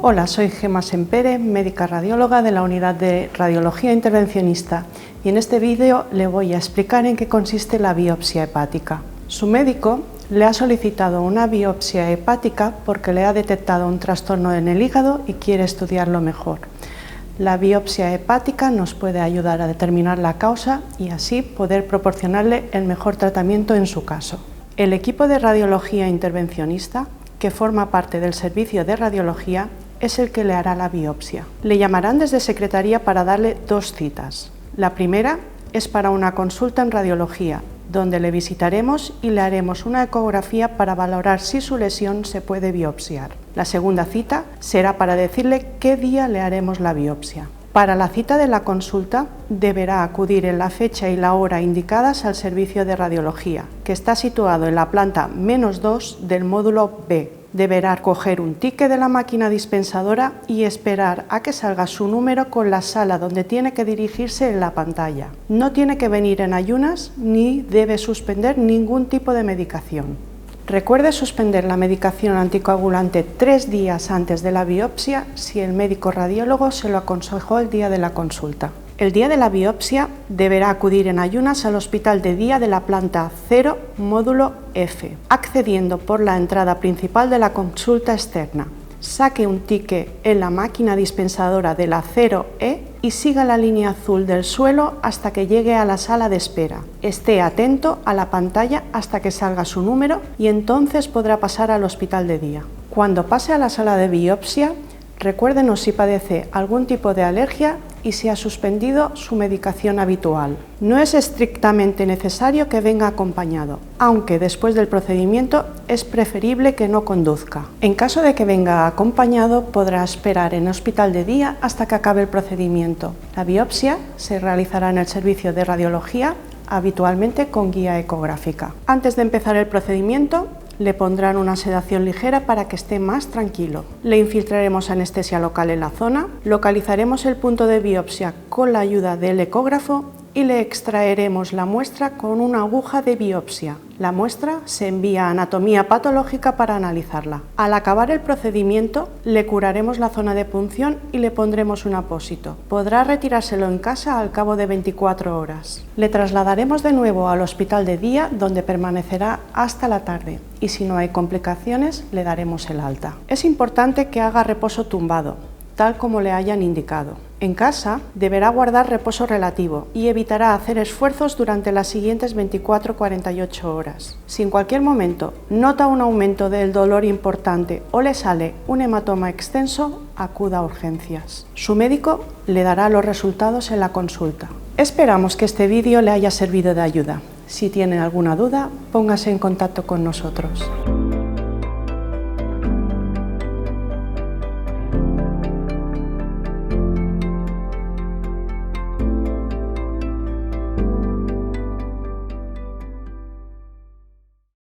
Hola, soy Gemma Sempere, médica radióloga de la Unidad de Radiología Intervencionista, y en este vídeo le voy a explicar en qué consiste la biopsia hepática. Su médico le ha solicitado una biopsia hepática porque le ha detectado un trastorno en el hígado y quiere estudiarlo mejor. La biopsia hepática nos puede ayudar a determinar la causa y así poder proporcionarle el mejor tratamiento en su caso. El equipo de radiología intervencionista, que forma parte del servicio de radiología, es el que le hará la biopsia. Le llamarán desde secretaría para darle dos citas. La primera es para una consulta en radiología, donde le visitaremos y le haremos una ecografía para valorar si su lesión se puede biopsiar. La segunda cita será para decirle qué día le haremos la biopsia. Para la cita de la consulta deberá acudir en la fecha y la hora indicadas al servicio de radiología, que está situado en la planta -2 del módulo B. Deberá coger un ticket de la máquina dispensadora y esperar a que salga su número con la sala donde tiene que dirigirse en la pantalla. No tiene que venir en ayunas ni debe suspender ningún tipo de medicación. Recuerde suspender la medicación anticoagulante 3 días antes de la biopsia si el médico radiólogo se lo aconsejó el día de la consulta. El día de la biopsia deberá acudir en ayunas al hospital de día de la planta 0, módulo F, accediendo por la entrada principal de la consulta externa. Saque un ticket en la máquina dispensadora de la 0E y siga la línea azul del suelo hasta que llegue a la sala de espera. Esté atento a la pantalla hasta que salga su número y entonces podrá pasar al hospital de día. Cuando pase a la sala de biopsia, recuérdenos si padece algún tipo de alergia y si ha suspendido su medicación habitual. No es estrictamente necesario que venga acompañado, aunque después del procedimiento es preferible que no conduzca. En caso de que venga acompañado, podrá esperar en el hospital de día hasta que acabe el procedimiento. La biopsia se realizará en el servicio de radiología, habitualmente con guía ecográfica. Antes de empezar el procedimiento, le pondrán una sedación ligera para que esté más tranquilo. Le infiltraremos anestesia local en la zona, localizaremos el punto de biopsia con la ayuda del ecógrafo y le extraeremos la muestra con una aguja de biopsia. La muestra se envía a anatomía patológica para analizarla. Al acabar el procedimiento, le curaremos la zona de punción y le pondremos un apósito. Podrá retirárselo en casa al cabo de 24 horas. Le trasladaremos de nuevo al hospital de día, donde permanecerá hasta la tarde, y si no hay complicaciones, le daremos el alta. Es importante que haga reposo tumbado, tal como le hayan indicado. En casa deberá guardar reposo relativo y evitará hacer esfuerzos durante las siguientes 24-48 horas. Si en cualquier momento nota un aumento del dolor importante o le sale un hematoma extenso, acuda a urgencias. Su médico le dará los resultados en la consulta. Esperamos que este vídeo le haya servido de ayuda. Si tiene alguna duda, póngase en contacto con nosotros.